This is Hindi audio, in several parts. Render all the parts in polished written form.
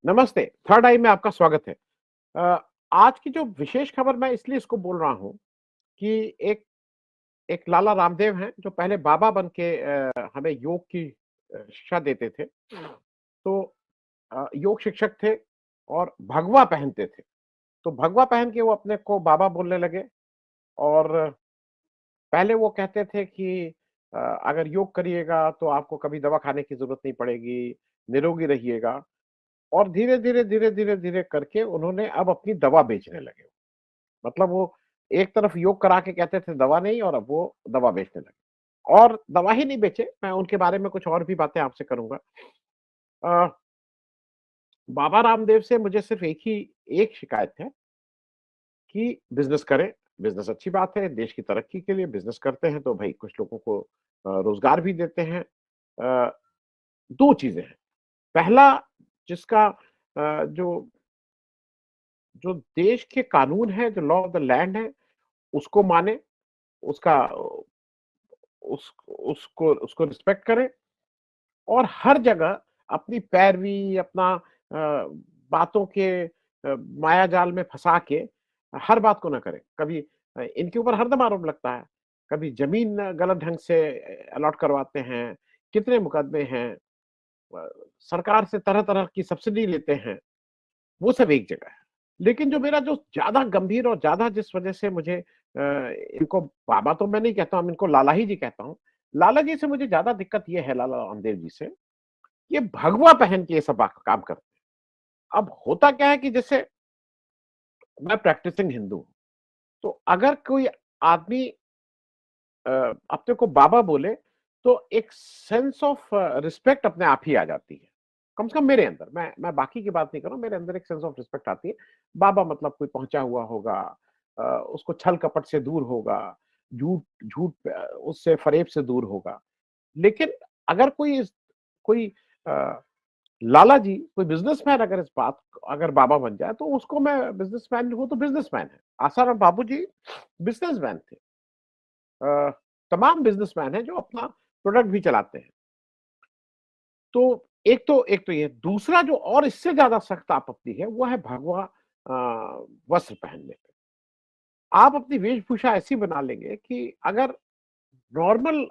नमस्ते, थर्ड आई में आपका स्वागत है। अ, आज की जो विशेष खबर मैं इसलिए इसको बोल रहा हूँ कि एक एक लाला रामदेव हैं जो पहले बाबा बन के हमें योग की शिक्षा देते थे। तो योग शिक्षक थे और भगवा पहनते थे। तो भगवा पहन के वो अपने को बाबा बोलने लगे और पहले वो कहते थे कि अगर योग करिएगा तो आपको कभी दवा खाने की ज़रूरत नहीं पड़ेगी, निरोगी रहिएगा। और धीरे-धीरे, धीरे-धीरे, धीरे करके उन्होंने अब अपनी दवा बेचने लगे। मतलब वो एक तरफ योग करा के कहते थे दवा नहीं और अब वो दवा बेचने लगे। और दवा ही नहीं बेचे, मैं उनके बारे में कुछ और भी बातें आपसे करूँगा। अ, बाबा रामदेव से मुझे सिर्फ़ एक शिकायत है कि बिज़नेस करें, बिज़नेस अच्छी बात है, देश की तरक्की के लिए बिज़नेस करते हैं तो भई कुछ लोगों को रोज़गार भी देते हैं। 2 चीज़ें हैं, पहला जिसका जो जो देश के कानून है, जो लॉ ऑफ द लैंड है, उसको माने, उसका उसको उसको रिस्पेक्ट करें और हर जगह अपनी पैरवी, अपना बातों के मायाजाल में फँसा के हर बात को ना करें। कभी इनके ऊपर हरदम आरोप लगता है, कभी ज़मीन गलत ढंग से अलॉट करवाते हैं, कितने मुकदमे हैं, अ, सरकार से तरह-तरह की सब्सिडी लेते हैं। वो सब एक जगह है। लेकिन जो मेरा जो ज़्यादा गंभीर और ज़्यादा जिस वजह से मुझे इनको बाबा तो मैं नहीं कहता हूँ, इनको लाला ही जी कहता हूँ। लाला जी से मुझे ज़्यादा दिक्कत ये है लाला रामदेव जी से, ये भगवा पहन के ये सब काम करते हैं। अब होता क्या है कि जैसे मैं प्रैक्टिसिंग हिंदू हूँ, तो अगर कोई आदमी अपने को बाबा बोले, तो एक सेंस ऑफ रिस्पेक्ट अपने आप ही आ जाती है। कम से कम मेरे अंदर, मैं बाकी की बात नहीं कर रहा हूँ, मेरे अंदर एक सेंस ऑफ रिस्पेक्ट आती है। बाबा मतलब कोई पहुँचा हुआ होगा, उसको छल-कपट से दूर होगा, झूठ झूठ उससे फ़रेब से दूर होगा। लेकिन अगर कोई अ, लाला जी, कोई बिज़नेसमैन अगर बाबा बन जाए, तो उसको मैं बिज़नेसमैन वो तो बिज़नेसमैन है। आसाराम बापूजी बिज़नेसमैन थे। अ, तमाम बिज़नेसमैन हैं जो अपना प्रोडक्ट भी चलाते हैं। तो एक तो ये, दूसरा जो और इससे ज़्यादा सख्त आपत्ति है, वो है भगवा वस्त्र पहनने पे। आप अपनी वेशभूषा ऐसी बना लेंगे कि अगर नॉर्मल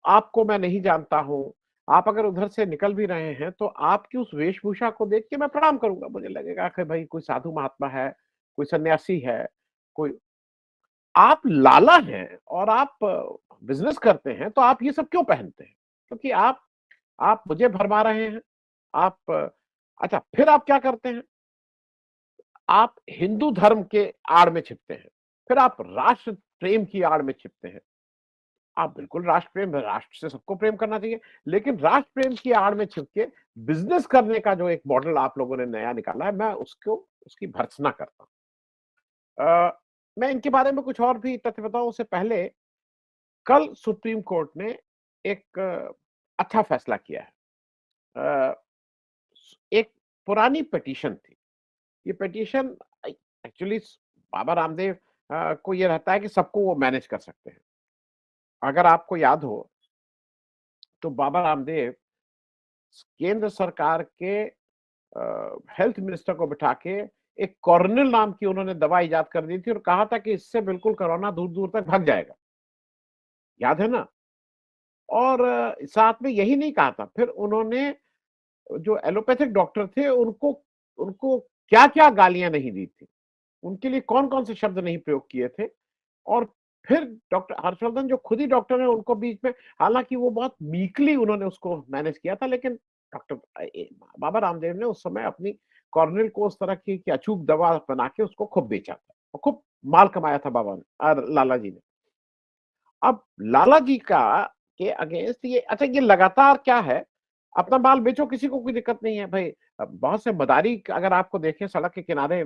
आपको मैं नहीं जानता हूँ, आप अगर उधर से निकल भी रहे हैं, तो आपकी उस वेशभूषा को देख के मैं प्रणाम करूँगा। मुझे लगेगा कि भई कोई साधु महात्मा है, कोई सन्यासी है, कोई आप लाला हैं और आप बिज़नेस करते हैं, तो आप ये सब क्यों पहनते हैं? क्योंकि आप मुझे भरमा रहे हैं। आप अच्छा, फिर आप क्या करते हैं? आप हिंदू धर्म के आड़ में छिपते हैं। फिर आप राष्ट्र प्रेम की आड़ में छिपते हैं। आप बिल्कुल राष्ट्र से सबको प्रेम करना चाहिए, लेकिन राष्ट्र प्रेम की आड़ में छिप के बिज़नेस करने का जो एक मॉडल आप लोगों ने नया निकाला है, मैं उसको उसकी भर्त्सना करता हूँ। मैं इनके बारे में कुछ और भी तथ्य बताऊँ उससे पहले, कल सुप्रीम कोर्ट ने एक अच्छा फैसला किया है। अ, एक पुरानी पिटीशन थी। ये पिटीशन एक्चुअली बाबा रामदेव को ये रहता है कि सबको वो मैनेज कर सकते हैं। अगर आपको याद हो, तो बाबा रामदेव केंद्र सरकार के हेल्थ मिनिस्टर को बिठा के एक कॉर्निल नाम की उन्होंने दवा इजाद कर दी थी और कहा था कि इससे बिल्कुल कोरोना दूर-दूर तक भाग जाएगा। याद है ना? और साथ में यही नहीं कहा था, फिर उन्होंने जो एलोपैथिक डॉक्टर थे उनको उनको क्या-क्या गालियाँ नहीं दी थी। उनके लिए कौन-कौन से शब्द नहीं प्रयोग किए थे और फिर डॉक्टर हर्षवर्धन जो खुद ही डॉक्टर हैं उनको बीच में, हालाँकि वो बहुत मीकली उन्होंने उसको मैनेज किया था, लेकिन डॉक्टर बाबा रामदेव ने उस समय अपनी कॉर्निल को उस तरह की अचूक दवा बना के उसको खूब बेचा था और खूब माल कमाया था लाला जी ने। अब लाला जी का के अगेंस्ट ये, अच्छा ये लगातार क्या है, अपना माल बेचो, किसी को कोई दिक्कत नहीं है भाई। बहुत से मदारी अगर आपको देखें सड़क के किनारे,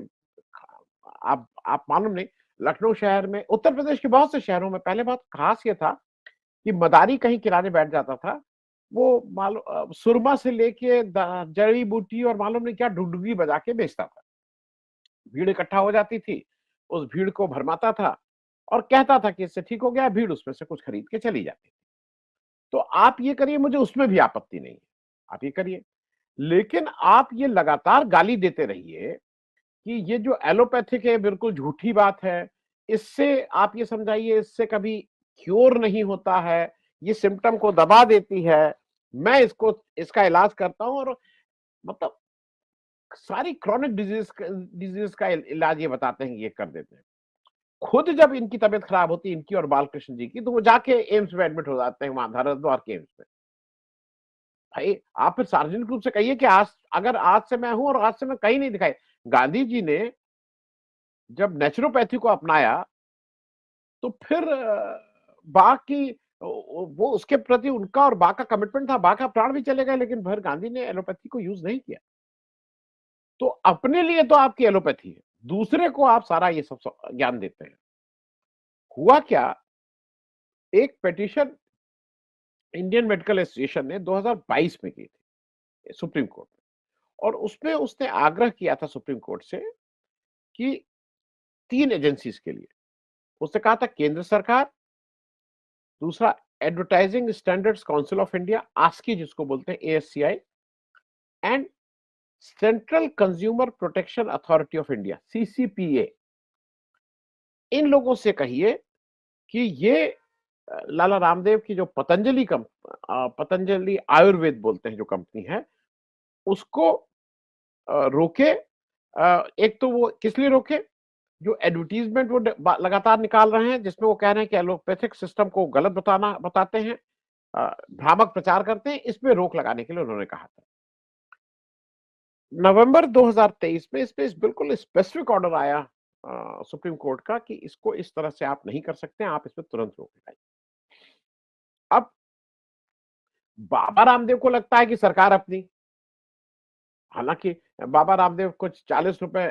आप मालूम नहीं, लखनऊ शहर में, उत्तर प्रदेश के बहुत से शहरों में पहले बहुत खास ये था कि मदारी कहीं किराने बैठ जाता था, वो सुरमा से लेके जड़ी बूटी और मालूम नहीं क्या डुगडुगी बजा के बेचता था। भीड़ इकट्ठा हो जाती थी, उस भीड़ को भरमाता था और कहता था कि इससे ठीक हो गया, भीड़ उसमें से कुछ खरीद के चली जाती। तो आप ये करिए, मुझे उसमें भी आपत्ति नहीं है, आप ये करिए। लेकिन आप ये लगातार गाली देते रहिए कि ये जो एलोपैथिक है बिल्कुल झूठी बात है। इससे आप ये समझाइए इससे कभी क्योर नहीं होता है, ये सिम्पटम को दबा देती है। मैं इसको इसका इलाज करता हूँ और मतलब सारी क्रॉनिक डिजीज़ का इलाज ये बताते हैं, ये कर देते हैं। खुद जब इनकी तबीयत खराब होती है इनकी और बालकृष्ण जी की, तो वो जाके एम्स में एडमिट हो जाते हैं, वहाँ हरिद्वार के एम्स में। भाई आप फिर सार्वजनिक रूप से कहिए कि आज से मैं हूँ और आज से मैं कहीं नहीं दिखाई। गांधी जी ने जब नेचुरोपैथी को अपनाया तो फिर बाकी वो उसके प्रति उनका और बा का कमिटमेंट था, बा का प्राण भी चले गए लेकिन फिर गांधी ने एलोपैथी को यूज नहीं किया। तो अपने लिए तो आपकी एलोपैथी है, दूसरे को आप सारा ये सब ज्ञान देते हैं। हुआ क्या, एक पिटीशन इंडियन मेडिकल एसोसिएशन ने 2022 में की थी सुप्रीम कोर्ट में, और उसमें उसने आग्रह किया था सुप्रीम कोर्ट से कि 3 एजेंसीज के लिए, उसने कहा था केंद्र सरकार, दूसरा advertising standards council of India, ASCI जिसको बोलते हैं, ASCI, and central consumer protection authority of India, CCPA. इन लोगों से कहिए कि ये लाला रामदेव की जो पतंजलि आयुर्वेद बोलते हैं जो कंपनी है, उसको रोके। एक तो वो किस लिए रोके, जो एडवर्टीजमेंट वो लगातार निकाल रहे हैं जिसमें वो कह रहे हैं कि एलोपैथिक सिस्टम को गलत बताते हैं, भ्रामक प्रचार करते हैं, इस पे रोक लगाने के लिए उन्होंने कहा था। नवंबर 2023 में इस पे बिल्कुल स्पेसिफिक ऑर्डर आया सुप्रीम कोर्ट का कि इसको इस तरह से आप नहीं कर सकते, आप इस पे तुरंत रोक लगाइए। अब बाबा रामदेव को लगता है कि सरकार अपनी, हालांकि बाबा रामदेव कुछ 40 रुपए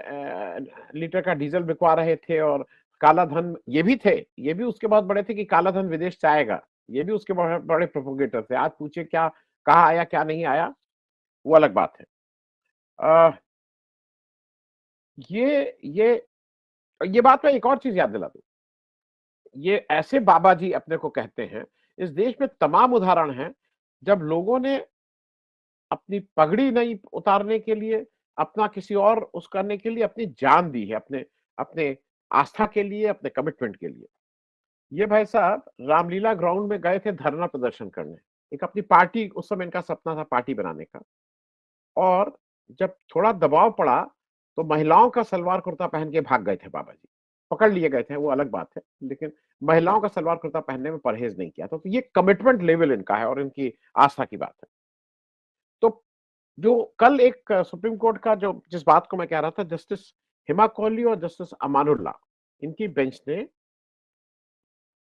लीटर का डीजल बिकवा रहे थे और काला धन ये भी थे, ये भी उसके बहुत बड़े थे कि काला धन विदेश से आएगा, ये भी उसके बड़े बड़े प्रोपोगेटर थे। आज पूछे क्या कहा आया क्या नहीं आया, वो अलग बात है। आ, ये ये बात में एक और चीज याद दिला दूं, ये ऐसे बाबा जी अपने को कहते हैं, इस देश में तमाम उदाहरण हैं जब लोगों ने अपनी पगड़ी नहीं उतारने के लिए, अपना किसी और उस करने के लिए अपनी जान दी है, अपने अपने आस्था के लिए, अपने कमिटमेंट के लिए। ये भाई साहब रामलीला ग्राउंड में गए थे धरना प्रदर्शन करने, एक अपनी पार्टी, उस समय इनका सपना था पार्टी बनाने का, और जब थोड़ा दबाव पड़ा तो महिलाओं का सलवार कुर्ता पहन के भाग गए थे बाबा जी। पकड़ लिए गए थे वो अलग बात है, लेकिन महिलाओं का सलवार कुर्ता पहनने में परहेज नहीं किया था। तो ये कमिटमेंट लेवल इनका है और इनकी आस्था की बात है। तो जो कल एक सुप्रीम कोर्ट का जो जिस बात को मैं कह रहा था, जस्टिस हिमा कोहली और जस्टिस अमानुल्लाह, इनकी बेंच ने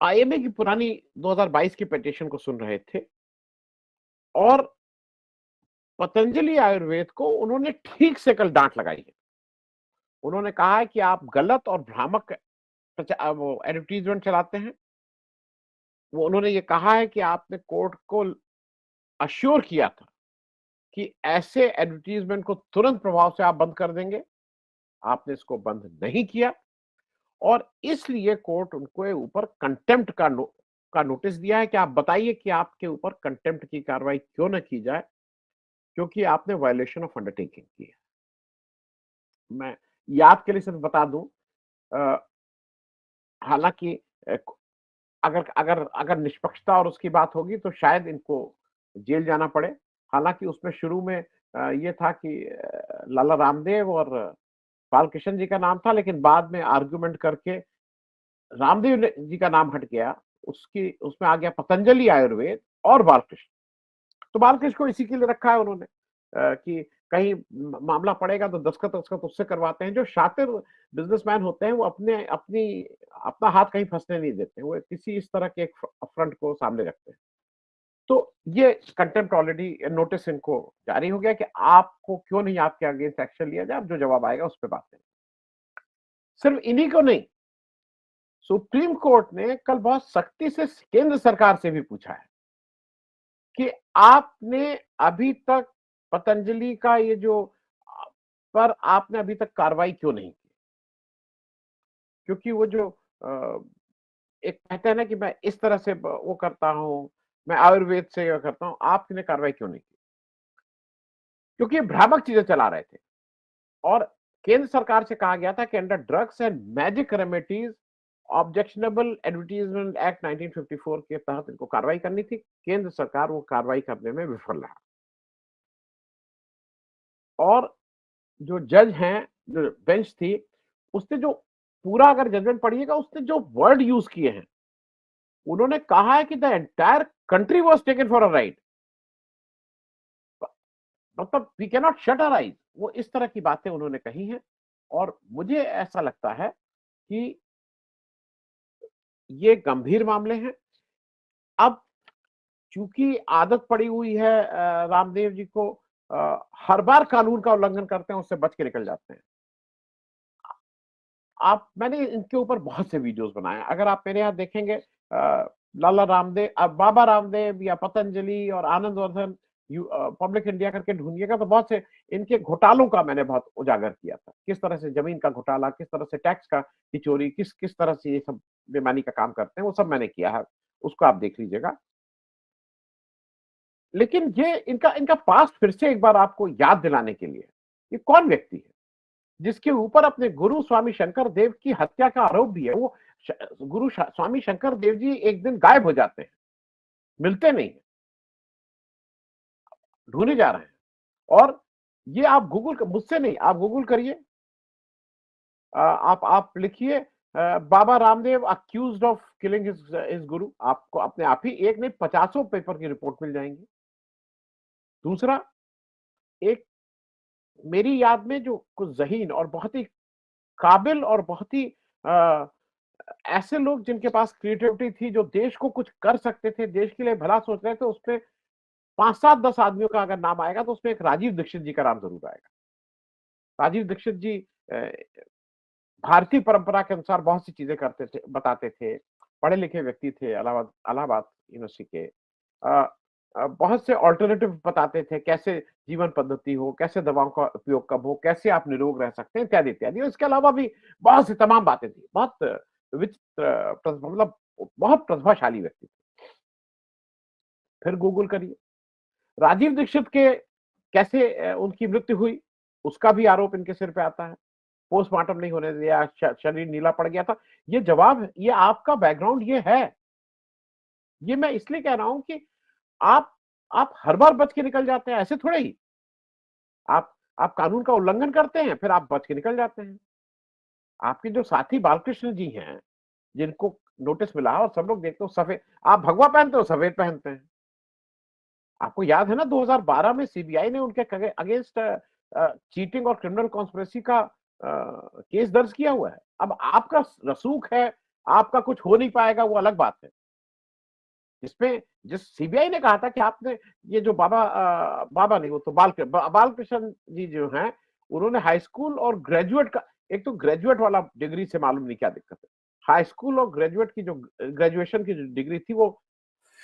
आईएमए की पुरानी 2022 की पिटीशन को सुन रहे थे और पतंजलि आयुर्वेद को उन्होंने ठीक से कल डांट लगाई है। उन्होंने कहा है कि आप गलत और भ्रामक वो एडवर्टीजमेंट चलाते हैं। वो उन्होंने ये कहा है कि आपने कोर्ट को अश्योर किया था कि ऐसे एडवर्टीजमेंट को तुरंत प्रभाव से आप बंद कर देंगे, आपने इसको बंद नहीं किया और इसलिए कोर्ट उनको ऊपर कंटेम्प्ट का नोटिस दिया है कि आप बताइए कि आपके ऊपर कंटेम्प्ट की कार्रवाई क्यों न की जाए, क्योंकि आपने वायलेशन ऑफ अंडरटेकिंग की है। मैं याद के लिए सिर्फ बता दूं, हालांकि अगर अगर अगर निष्पक्षता और उसकी बात होगी तो शायद इनको जेल जाना पड़े। हालांकि उसमें शुरू में ये था कि लाला रामदेव और बालकृष्ण जी का नाम था, लेकिन बाद में आर्गुमेंट करके रामदेव जी का नाम हट गया, उसकी उसमें आ गया पतंजलि आयुर्वेद और बालकृष्ण। तो बालकृष्ण को इसी के लिए रखा है उन्होंने कि कहीं मामला पड़ेगा तो दस्खत दस्खत उससे करवाते हैं। जो शातिर बिजनेसमैन होते हैं वो अपना हाथ कहीं फंसने नहीं देते, वो किसी इस तरह के एक फ्रंट को सामने रखते हैं। तो ये कंटेम्प्ट ऑलरेडी नोटिस इनको जारी हो गया कि आपको क्यों नहीं आपके अगेंस्ट एक्शन लिया जाए, जो जवाब आएगा उस पर बात करें। सिर्फ इन्हीं को नहीं, सुप्रीम कोर्ट ने कल बहुत सख्ती से केंद्र सरकार से भी पूछा है कि आपने अभी तक पतंजलि का ये जो पर आपने अभी तक कार्रवाई क्यों नहीं की, क्योंकि वो जो एक कहते हैं ना कि मैं इस तरह से वो करता हूं, मैं आयुर्वेद से करता हूं, आपने कार्रवाई क्यों नहीं की। क्योंकि ये भ्रामक चीजें चला रहे थे। और केंद्र सरकार से कहा गया था कि under drugs and magic remedies objectionable advertisement act 1954 के तहत इनको कार्रवाई करनी थी। केंद्र सरकार वो कार्रवाई करने में विफल रहा। और जो जज हैं, जो बेंच थी, उसने जो पूरा अगर जजमेंट पढ़िएगा, उसने जो वर्ड यूज किए हैं, उन्होंने कहा है कि the entire country was taken for a ride. मतलब we can not shut our eyes, वो इस तरह की बातें उन्होंने कही हैं। और मुझे ऐसा लगता है कि ये गंभीर मामले हैं। अब चूंकि आदत पड़ी हुई है रामदेव जी को, हर बार कानून का उल्लंघन करते हैं, उससे बच के निकल जाते हैं। आप मैंने इनके ऊपर बहुत से वीडियोस बनाए हैं। अगर आप मेरे यहाँ देखेंगे, लाला रामदेव, बाबा रामदेव या पतंजलि और आनंद वर्धन पब्लिक इंडिया करके ढूंढिएगा तो बहुत से इनके घोटालों का मैंने बहुत उजागर किया था। किस तरह से जमीन का घोटाला, किस तरह से टैक्स का की चोरी, किस किस तरह से ये सब बेईमानी का काम करते हैं, वो सब मैंने किया है। उसको आप देख लीजिएगा। लेकिन ये इनका इनका पास्ट फिर से एक बार आपको याद दिलाने के लिए, ये कौन व्यक्ति है जिसके ऊपर अपने गुरु स्वामी शंकर देव की हत्या का आरोप भी है। वो स्वामी शंकर देव जी एक दिन गायब हो जाते हैं, मिलते नहीं है, ढूंढे जा रहे हैं। और ये आप गूगल, मुझसे नहीं, आप गूगल करिए, आप लिखिए baba Ramdev accused of killing his guru, आपको अपने आप ही एक नहीं 50 पेपर की रिपोर्ट मिल जाएंगी। दूसरा, एक मेरी याद में जो कुछ जहीन और बहुत ही काबिल और बहुत ही अ, ऐसे लोग जिनके पास क्रिएटिविटी थी, जो देश को कुछ कर सकते थे, देश के लिए भला सोच रहे थे, उसमें 5-7-10 आदमियों का अगर नाम आएगा तो उसमें एक राजीव दीक्षित जी का नाम जरूर आएगा। राजीव दीक्षित जी भारतीय परंपरा के अनुसार बहुत सी चीजें करते थे, बताते थे, पढ़े लिखे व्यक्ति थे, इलाहाबाद इलाहाबाद यूनिवर्सिटी के। बहुत से ऑल्टरनेटिव बताते थे, कैसे जीवन पद्धति हो, कैसे दवाओं का उपयोग कब हो, कैसे आप निरोग रह सकते हैं, इत्यादि इत्यादि। इसके अलावा भी बहुत सी तमाम बातें थी। बहुत विचित्र, मतलब बहुत प्रतिभाशाली व्यक्ति थे। फिर गूगल करिए, राजीव दीक्षित के कैसे उनकी मृत्यु हुई, उसका भी आरोप इनके सिर पे आता है। पोस्टमार्टम नहीं होने दिया, शरीर नीला पड़ गया था। ये जवाब, ये आपका बैकग्राउंड ये है। ये मैं इसलिए कह रहा हूं कि आप आप हर बार बच के निकल जाते हैं, ऐसे थोड़े ही। आप आप कानून का उल्लंघन करते हैं, फिर आप बच के निकल जाते हैं। आपके जो साथी बालकृष्ण जी हैं, जिनको नोटिस मिला और सब लोग देखते हो सफेद, आप भगवा पहनते हो, सफेद पहनते हैं। आपको याद है ना, 2012 में सीबीआई ने उनके अगेंस्ट चीटिंग और क्रिमिनल कॉन्स्पिरेसी का केस दर्ज किया हुआ है। अब आपका रसूख है, आपका कुछ हो नहीं पाएगा, वो अलग बात है। जिसमें जिस सीबीआई ने कहा था कि आपने ये जो बाबा नहीं, वो तो बालकृष्ण जी जो हैं, उन्होंने हाई स्कूल और ग्रेजुएट का, एक तो ग्रेजुएट वाला डिग्री से मालूम नहीं क्या दिक्कत है। हाई स्कूल और ग्रेजुएट की जो ग्रेजुएशन की जो डिग्री थी, वो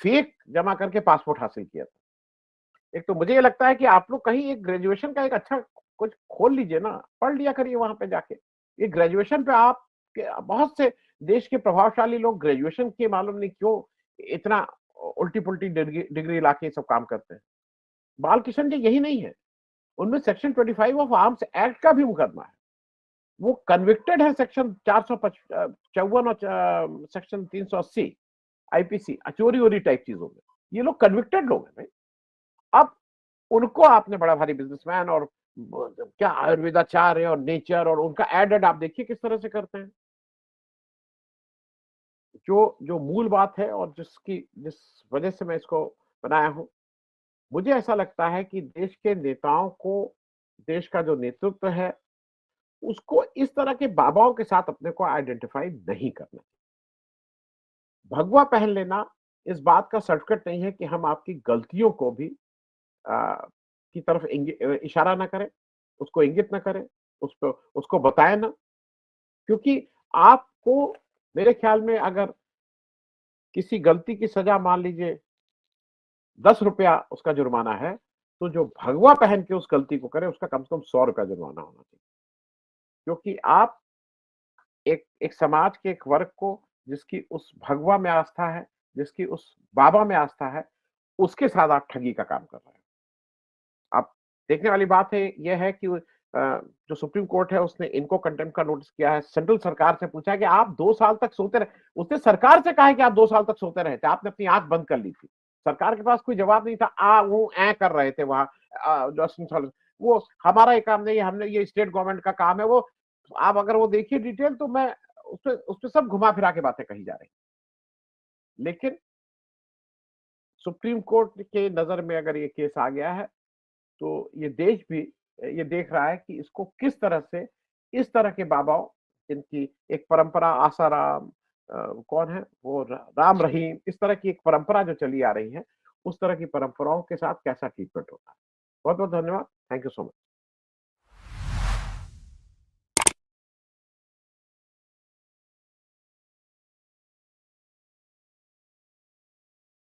फेक जमा करके पासपोर्ट हासिल किया था। एक तो मुझे ये लगता है कि आप लोग कहीं एक ग्रेजुएशन का एक अच्छा कुछ खोल लीजिए ना, पढ़ लिया करिए वहां पे जाके। ये ग्रेजुएशन पे आप बहुत से देश के प्रभावशाली लोग ग्रेजुएशन के मालूम नहीं क्यों इतना उल्टी पुल्टी डिग्री लाके सब काम करते हैं। बालकिशन जी यही नहीं है, उनमें सेक्शन 25 ऑफ आर्म्स एक्ट का भी मुकदमा है। वो कन्विक्टेड है सेक्शन 454 और सेक्शन 380 आईपीसी, चोरी वोरी टाइप चीजों में। ये लोग कन्विक्टेड लोग हैं भाई। अब उनको आपने बड़ा भारी बिजनेसमैन और क्या आयुर्वेदाचार्य और नेचर, और उनका एड आप देखिए किस तरह से करते हैं। जो जो मूल बात है और जिस वजह से मैं इसको बनाया हूं, मुझे ऐसा लगता है कि देश के नेताओं को, देश का जो नेतृत्व है, उसको इस तरह के बाबाओं के साथ अपने को आइडेंटिफाई नहीं करना। भगवा पहन लेना इस बात का सर्टिफिकेट नहीं है कि हम आपकी गलतियों को भी की तरफ इशारा ना करें, उसको इंगित ना करें, उसको उसको बताएं ना। क्योंकि आपको, मेरे ख्याल में, अगर किसी गलती की सजा मान लीजिए 10 रुपया उसका जुर्माना है, तो जो भगवा पहन के उस गलती को करे, उसका कम से कम 100 रुपया जुर्माना होना चाहिए। क्योंकि आप एक एक समाज के एक वर्ग को, जिसकी उस भगवा में आस्था है, जिसकी उस बाबा में आस्था है, उसके साथ आप ठगी का काम कर रहे हैं। आप देखने वाली बात है ये है कि जो सुप्रीम कोर्ट है उसने इनको कंटेम्प्ट का नोटिस किया है। सेंट्रल सरकार से पूछा है कि आप 2 साल तक सोते रहे, उसने सरकार से कहा है कि आप 2 साल तक सोते रहे थे, आपने अपनी आँख बंद कर ली थी। सरकार के पास कोई जवाब नहीं था, ऊ, ऐ कर रहे थे वहाँ जो असंतुलन वो हमारा ये काम नहीं है, हमने ये स्टेट गवर्नमेंट का काम है वो आप अगर वो देखिए डिटेल तो मैं उसपे सब घुमा-फिरा के बातें कही जा रही हैं। लेकिन सुप्रीम कोर्ट के नज़र में अगर ये केस आ गया है, तो ये देश भी ये देख रहा है कि इसको किस तरह से इस तरह के बाबाओं जिनकी एक परंपरा आसाराम कौन है वो राम रहीम इस तरह की एक परंपरा जो चली आ रही है, उस तरह की परंपराओं के साथ कैसा ट्रीटमेंट होता है। बहुत-बहुत धन्यवाद। Thank you so much.